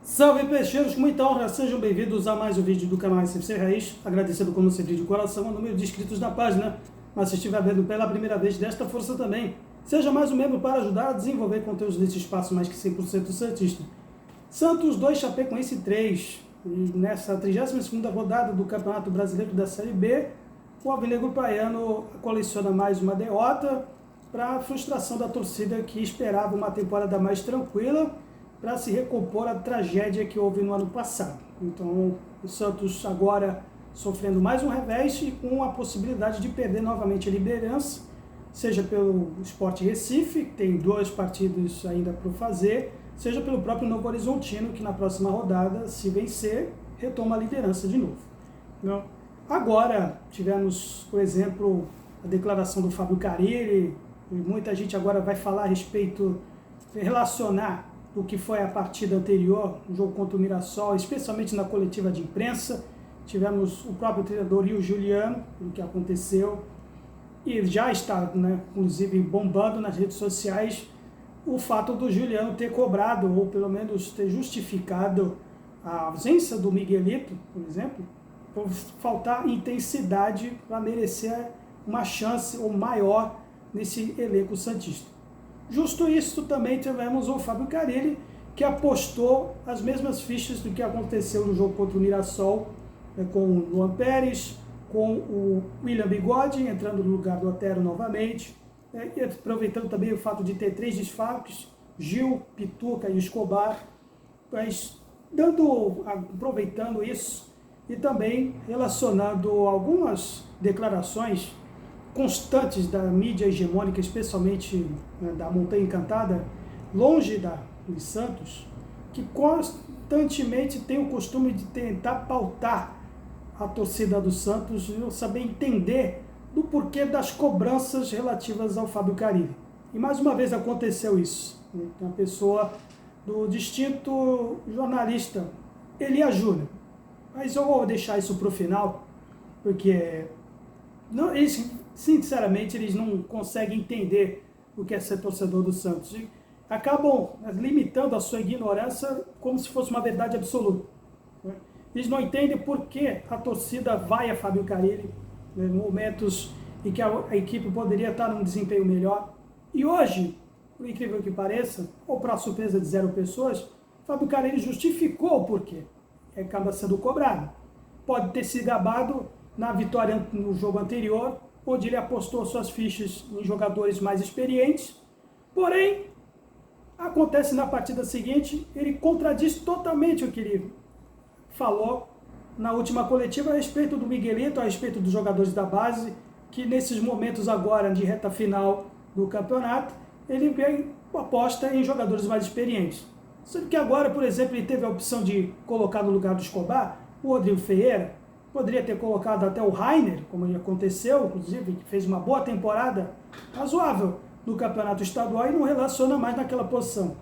Salve peixeiros, com muita honra, sejam bem-vindos a mais um vídeo do canal SFC Raiz, agradecendo como sempre de coração o número de inscritos na página, mas se estiver vendo pela primeira vez, desta força também, seja mais um membro para ajudar a desenvolver conteúdos nesse espaço mais que 100% santista. Santos 2, Chapecoense 3, e nessa 32ª rodada do Campeonato Brasileiro da Série B, o alvinegro praiano coleciona mais uma derrota para a frustração da torcida que esperava uma temporada mais tranquila, para se recompor a tragédia que houve no ano passado. Então, o Santos agora sofrendo mais um revés e com a possibilidade de perder novamente a liderança, seja pelo Sport Recife, que tem 2 partidos ainda para fazer, seja pelo próprio Novo Horizontino, que na próxima rodada, se vencer, retoma a liderança de novo. Então, agora, tivemos, por exemplo, a declaração do Fábio Carille, e muita gente agora vai falar a respeito, relacionar o que foi a partida anterior, o jogo contra o Mirassol, especialmente na coletiva de imprensa. Tivemos o próprio treinador e o Juliano, o que aconteceu, e já está, inclusive, bombando nas redes sociais o fato do Juliano ter cobrado, ou pelo menos ter justificado a ausência do Miguelito, por exemplo, por faltar intensidade para merecer uma chance ou maior nesse elenco santista. Justo isso, também tivemos o Fábio Carille, que apostou as mesmas fichas do que aconteceu no jogo contra o Mirassol, com o Luan Pérez, com o William Bigode, entrando no lugar do Otero novamente, e aproveitando também o fato de ter 3 desfalques, Gil, Pituca e Escobar, mas aproveitando isso e também relacionando algumas declarações constantes da mídia hegemônica, especialmente da Montanha Encantada, longe dos Santos, que constantemente tem o costume de tentar pautar a torcida do Santos e saber entender do porquê das cobranças relativas ao Fábio Carille. E mais uma vez aconteceu isso. Uma pessoa do distinto jornalista Elias Júnior. Mas eu vou deixar isso para o final, porque sinceramente, eles não conseguem entender o que é ser torcedor do Santos. E acabam limitando a sua ignorância como se fosse uma verdade absoluta. Eles não entendem por que a torcida vai a Fábio Carille em momentos em que a equipe poderia estar num desempenho melhor. E hoje, por incrível que pareça, ou para a surpresa de 0 pessoas, Fábio Carille justificou o porquê. Acaba sendo cobrado. Pode ter se gabado na vitória no jogo anterior, onde ele apostou suas fichas em jogadores mais experientes, porém, acontece na partida seguinte, ele contradiz totalmente o que ele falou na última coletiva a respeito do Miguelito, a respeito dos jogadores da base, que nesses momentos agora de reta final do campeonato, ele vem aposta em jogadores mais experientes. Sendo que agora, por exemplo, ele teve a opção de colocar no lugar do Escobar o Rodrigo Ferreira. Poderia ter colocado até o Rainer, como aconteceu, inclusive, que fez uma boa temporada razoável no campeonato estadual e não relaciona mais naquela posição.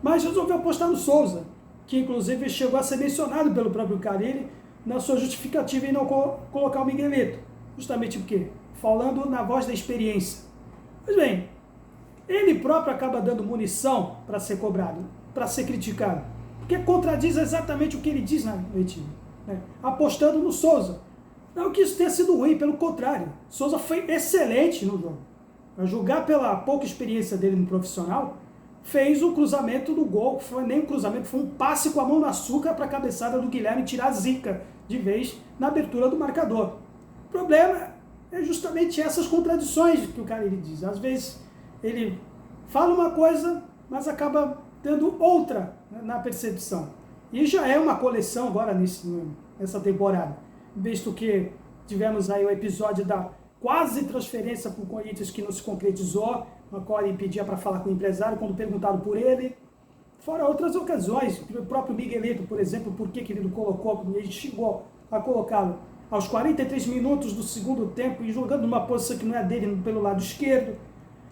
Mas resolveu apostar no Souza, que inclusive chegou a ser mencionado pelo próprio Carille na sua justificativa em não colocar o Miguelito. Justamente porque, falando na voz da experiência. Mas bem, ele próprio acaba dando munição para ser cobrado, para ser criticado, porque contradiz exatamente o que ele diz na coletiva. Apostando no Souza. Não que isso tenha sido ruim, pelo contrário. Souza foi excelente no jogo. A julgar pela pouca experiência dele no profissional, fez o cruzamento do gol, foi nem um cruzamento, foi um passe com a mão no açúcar para a cabeçada do Guilherme tirar a zica de vez na abertura do marcador. O problema é justamente essas contradições que o cara diz. Às vezes ele fala uma coisa, mas acaba tendo outra na percepção. E já é uma coleção agora nessa temporada, visto que tivemos aí o episódio da quase transferência para o Corinthians que não se concretizou, na qual ele pedia para falar com o empresário quando perguntado por ele, fora outras ocasiões, o próprio Miguelito, por exemplo, por que ele não colocou, ele chegou a colocá-lo aos 43 minutos do segundo tempo e jogando numa posição que não é dele pelo lado esquerdo.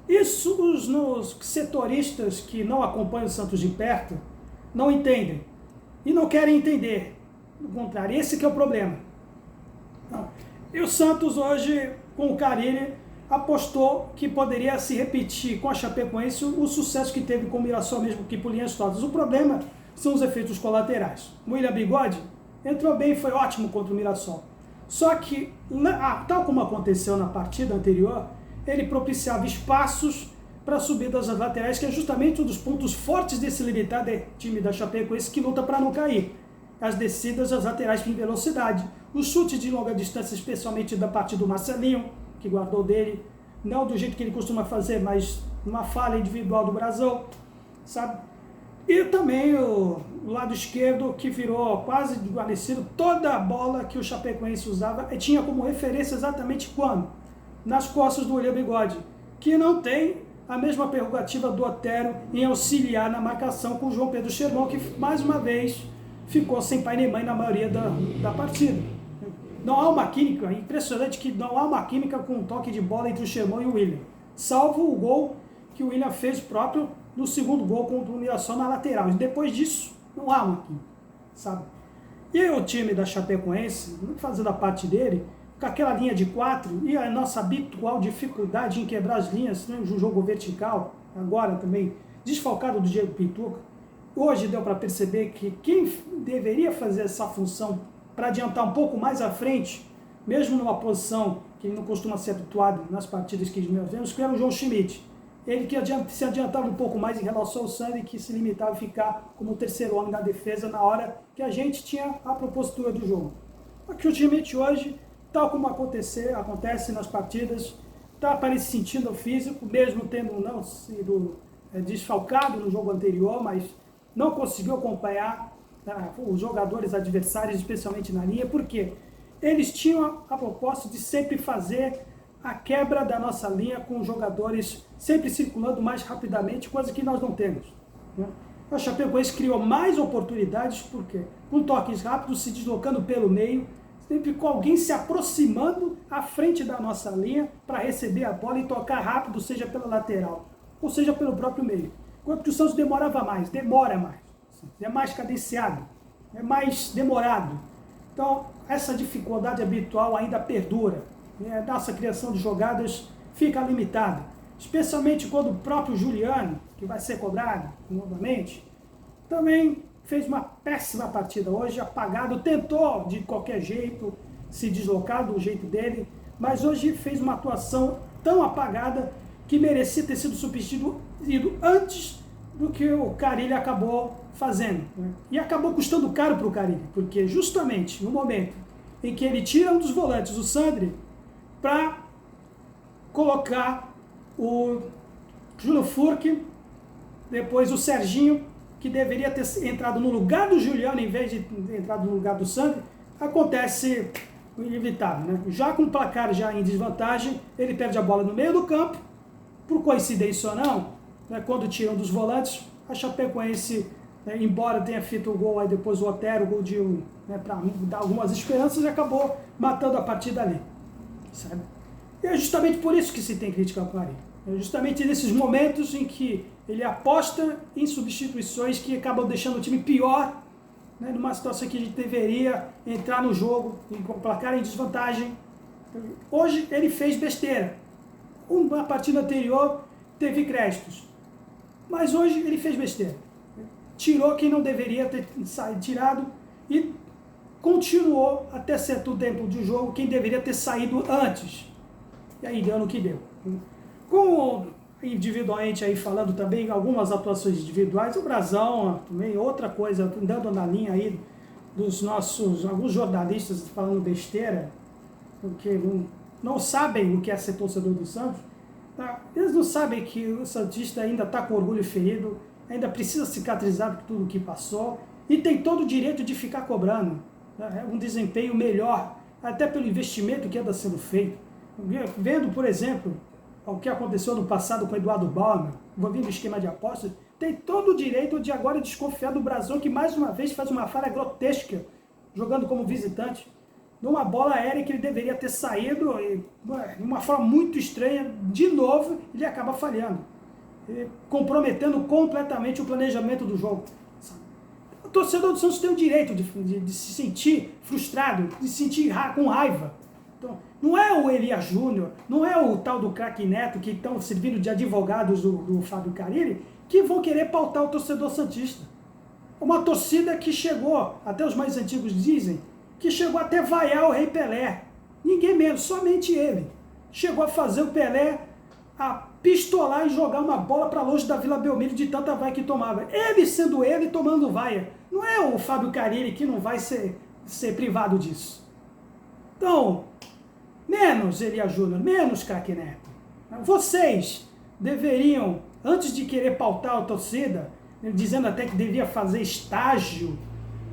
Isso os setoristas que não acompanham o Santos de perto não entendem. E não querem entender. Do contrário, esse que é o problema. E o Santos hoje, com o Carille, apostou que poderia se repetir com a Chapecoense o sucesso que teve com o Mirassol mesmo, que por linhas todas. O problema são os efeitos colaterais. O William Bigode entrou bem e foi ótimo contra o Mirassol. Só que, tal como aconteceu na partida anterior, ele propiciava espaços para subidas às laterais, que é justamente um dos pontos fortes desse limitado time da Chapecoense, que luta para não cair. As descidas às laterais em velocidade. Os chutes de longa distância, especialmente da parte do Marcelinho, que guardou dele, não do jeito que ele costuma fazer, mas uma falha individual do Brasão, sabe? E também o lado esquerdo, que virou quase desguarnecido. Toda a bola que o Chapecoense usava tinha como referência exatamente quando? Nas costas do William Bigode, que não tem a mesma prerrogativa do Otero em auxiliar na marcação com o João Pedro Schermon, que mais uma vez ficou sem pai nem mãe na maioria da partida. Não há uma química, é impressionante que não há uma química com um toque de bola entre o Schermon e o William, salvo o gol que o William fez próprio no segundo gol contra o Mirassol na lateral. E depois disso, não há uma química, sabe? E o time da Chapecoense, fazendo a parte dele, com aquela linha de 4 e a nossa habitual dificuldade em quebrar as linhas, né, no jogo vertical, agora também desfalcado do Diego Pituca. Hoje deu para perceber que quem deveria fazer essa função para adiantar um pouco mais à frente, mesmo numa posição que ele não costuma ser habituado nas partidas que nós vemos, que era o João Schmidt. Ele que se adiantava um pouco mais em relação ao Sandri, que se limitava a ficar como o terceiro homem na defesa na hora que a gente tinha a propositura do jogo. Aqui o Schmidt hoje, tal como acontece nas partidas, está se sentindo físico, mesmo tendo não sido desfalcado no jogo anterior, mas não conseguiu acompanhar os jogadores adversários, especialmente na linha, porque eles tinham a proposta de sempre fazer a quebra da nossa linha com os jogadores sempre circulando mais rapidamente, coisa que nós não temos, né? A Chapecoense criou mais oportunidades, porque com toques rápidos, se deslocando pelo meio, sempre com alguém se aproximando à frente da nossa linha para receber a bola e tocar rápido, seja pela lateral, ou seja pelo próprio meio. Enquanto que o Santos demora mais, é mais cadenciado, é mais demorado. Então, essa dificuldade habitual ainda perdura. A nossa criação de jogadas fica limitada, especialmente quando o próprio Juliano, que vai ser cobrado novamente, também fez uma péssima partida hoje, apagado, tentou de qualquer jeito se deslocar do jeito dele, mas hoje fez uma atuação tão apagada que merecia ter sido substituído antes do que o Carille acabou fazendo, né? E acabou custando caro para o Carille, porque justamente no momento em que ele tira um dos volantes, o Sandri, para colocar o Júlio Furque, depois o Serginho, que deveria ter entrado no lugar do Juliano em vez de ter entrado no lugar do Sandri, acontece o inevitável, né? Já com o placar já em desvantagem, ele perde a bola no meio do campo, por coincidência ou não, né, quando tiram dos volantes, a Chapecoense, né, embora tenha feito o gol, aí depois o Otero, o gol de né, para dar algumas esperanças, e acabou matando a partida ali, sabe? E é justamente por isso que se tem que criticar o Clarim. É justamente nesses momentos em que ele aposta em substituições que acabam deixando o time pior, né, numa situação que a gente deveria entrar no jogo, com o placar em desvantagem. Hoje ele fez besteira. Na partida anterior teve créditos, mas hoje ele fez besteira. Tirou quem não deveria ter tirado e continuou até certo tempo de jogo quem deveria ter saído antes. E aí deu no que deu. Com individualmente aí falando também algumas atuações individuais, o Brasão também, outra coisa, andando na linha aí dos nossos, alguns jornalistas falando besteira, porque não sabem o que é ser torcedor do Santos, tá? Eles não sabem que o santista ainda está com orgulho ferido, ainda precisa cicatrizar tudo o que passou e tem todo o direito de ficar cobrando, né, um desempenho melhor, até pelo investimento que anda sendo feito. Vendo, por exemplo, o que aconteceu no passado com o Eduardo Bauerman, envolvendo o esquema de apostas, tem todo o direito de agora desconfiar do Brasão, que mais uma vez faz uma falha grotesca, jogando como visitante, numa bola aérea que ele deveria ter saído, e de uma forma muito estranha, de novo, ele acaba falhando, comprometendo completamente o planejamento do jogo. O torcedor do Santos tem o direito de se sentir frustrado, de se sentir com raiva. Então, não é o Elias Júnior, não é o tal do craque Neto, que estão servindo de advogados do Fábio Carille, que vão querer pautar o torcedor santista. Uma torcida que chegou, até os mais antigos dizem, que chegou até vaiar o Rei Pelé. Ninguém menos, somente ele. Chegou a fazer o Pelé a pistolar e jogar uma bola para longe da Vila Belmiro de tanta vaia que tomava. Ele sendo ele tomando vaia. Não é o Fábio Carille que não vai ser privado disso. Então, menos Elia Júnior, menos craque Neto. Vocês deveriam, antes de querer pautar a torcida, dizendo até que devia fazer estágio,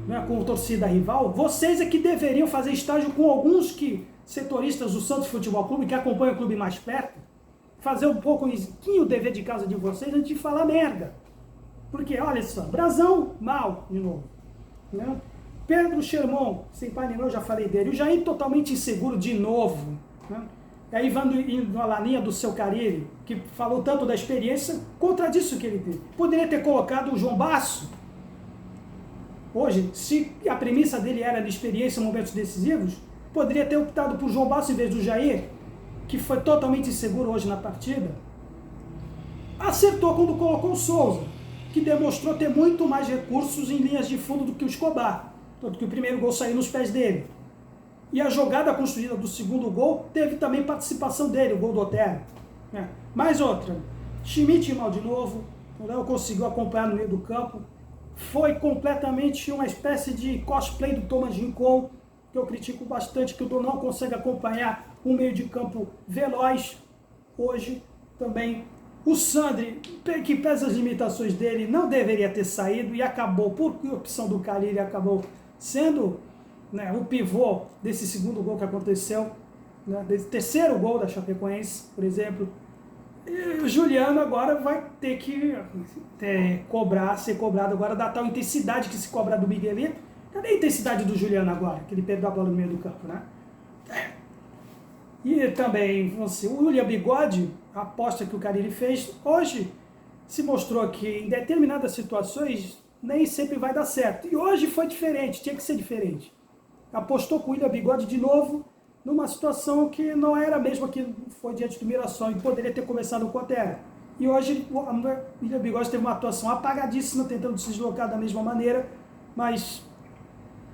né, com a torcida rival, vocês é que deveriam fazer estágio com alguns setoristas do Santos Futebol Clube, que acompanham o clube mais perto, fazer um pouquinho o dever de casa de vocês antes de falar merda. Porque, olha só, Brazão, mal, de novo. Né? Pedro Sherman, sem pai nem mãe, eu já falei dele. O Jair totalmente inseguro de novo. Né? E aí indo na linha do seu Carille, que falou tanto da experiência, contradiz o que ele teve. Poderia ter colocado o João Basso. Hoje, se a premissa dele era de experiência em momentos decisivos, poderia ter optado por João Basso em vez do Jair, que foi totalmente inseguro hoje na partida. Acertou quando colocou o Souza, que demonstrou ter muito mais recursos em linhas de fundo do que o Escobar, tanto que o primeiro gol saiu nos pés dele. E a jogada construída do segundo gol teve também participação dele, o gol do Otero. Mais outra, Schmidt mal de novo, o Léo conseguiu acompanhar no meio do campo, foi completamente uma espécie de cosplay do Thomas Rincon, que eu critico bastante, que o Dom não consegue acompanhar um meio de campo veloz. Hoje também o Sandri, que pesa as limitações dele, não deveria ter saído e acabou, por opção do Carille, acabou sendo, né, o pivô desse segundo gol que aconteceu, né, desse terceiro gol da Chapecoense, por exemplo. E o Juliano agora vai ter que ser cobrado agora da tal intensidade que se cobra do Miguelito. Cadê a intensidade do Juliano agora, que ele perdeu a bola no meio do campo, né? E também, o William Bigode, a aposta que o Carille fez, hoje se mostrou que em determinadas situações nem sempre vai dar certo. E hoje foi diferente, tinha que ser diferente. Apostou com o William Bigode de novo, numa situação que não era a mesma que foi diante do Mirassol, e poderia ter começado com o Otero. E hoje o William Bigode teve uma atuação apagadíssima, tentando se deslocar da mesma maneira, mas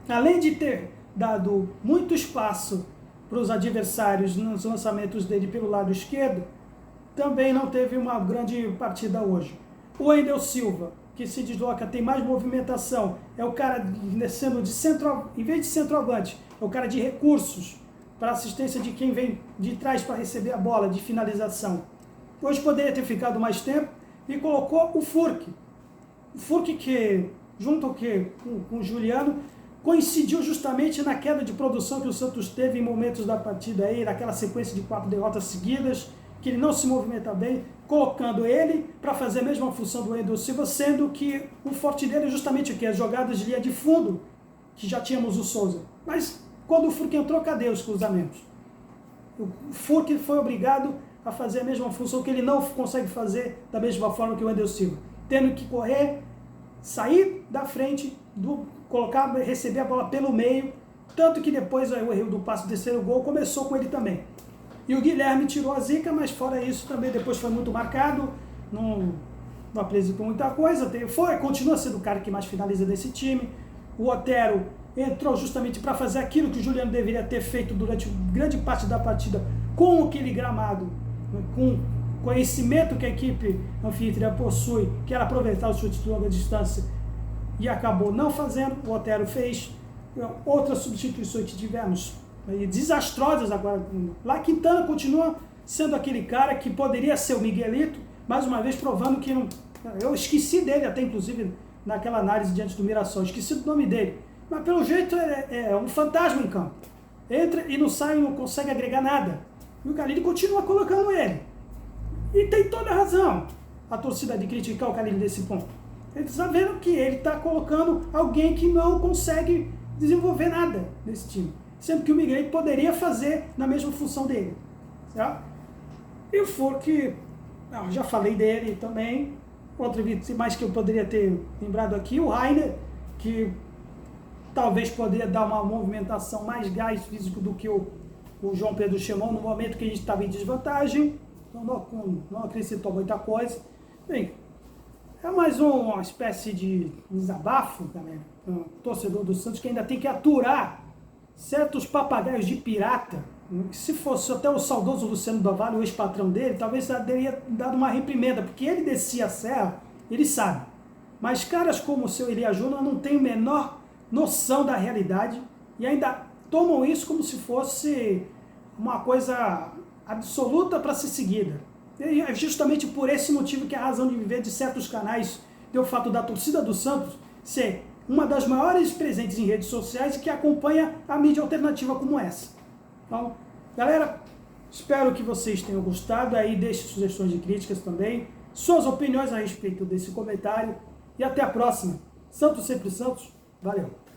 além de ter dado muito espaço para os adversários nos lançamentos dele pelo lado esquerdo, também não teve uma grande partida hoje. O Wendel Silva, que se desloca, tem mais movimentação, é o cara descendo de em vez de centroavante, é o cara de recursos para assistência de quem vem de trás para receber a bola, de finalização. Hoje poderia ter ficado mais tempo e colocou o Furk. O Furk que, junto com o Juliano, coincidiu justamente na queda de produção que o Santos teve em momentos da partida aí, naquela sequência de 4 derrotas seguidas, que ele não se movimenta bem, colocando ele para fazer a mesma função do Wendel Silva, sendo que o forte dele é justamente o que? As jogadas de linha de fundo, que já tínhamos o Souza. Mas quando o Furk entrou, cadê os cruzamentos? O Furk foi obrigado a fazer a mesma função que ele não consegue fazer da mesma forma que o Wendel Silva, tendo que correr, sair da frente, receber a bola pelo meio, tanto que depois o erro do passe do terceiro gol começou com ele também. E o Guilherme tirou a zica, mas fora isso também depois foi muito marcado, não apresentou muita coisa, continua sendo o cara que mais finaliza desse time. O Otero entrou justamente para fazer aquilo que o Juliano deveria ter feito durante grande parte da partida, com aquele gramado, com o conhecimento que a equipe anfitriã possui, que era aproveitar o chute de longa distância, e acabou não fazendo. O Otero fez. Outras substituições que tivemos desastrosas agora. Lá Quintana continua sendo aquele cara que poderia ser o Miguelito, mais uma vez provando que não. Eu esqueci dele até, inclusive, naquela análise diante do Mirassol, esqueci do nome dele. Mas pelo jeito é um fantasma em campo. Entra e não sai, não consegue agregar nada. E o Carille continua colocando ele. E tem toda a razão a torcida de criticar o Carille nesse ponto. Ele está vendo que ele está colocando alguém que não consegue desenvolver nada nesse time. Sendo que o Miguel poderia fazer na mesma função dele. Certo? E o Furk, já falei dele também. Outro mais que eu poderia ter lembrado aqui, o Rainer, que talvez poderia dar uma movimentação mais gás físico do que o João Pedro Sherman no momento que a gente estava em desvantagem. Então não acrescentou muita coisa. Bem, É mais uma espécie de desabafo, galera. Um torcedor do Santos que ainda tem que aturar certos papagaios de pirata. Se fosse até o saudoso Luciano do Vale, o ex-patrão dele, talvez teria dado uma reprimenda, porque ele descia a serra, ele sabe. Mas caras como o seu Elia Júnior não têm a menor noção da realidade e ainda tomam isso como se fosse uma coisa absoluta para ser seguida. E é justamente por esse motivo que a razão de viver de certos canais tem o fato da torcida do Santos ser uma das maiores presentes em redes sociais e que acompanha a mídia alternativa como essa. Então, galera, espero que vocês tenham gostado. Aí deixe sugestões de críticas também, suas opiniões a respeito desse comentário e até a próxima. Santos sempre Santos. Valeu!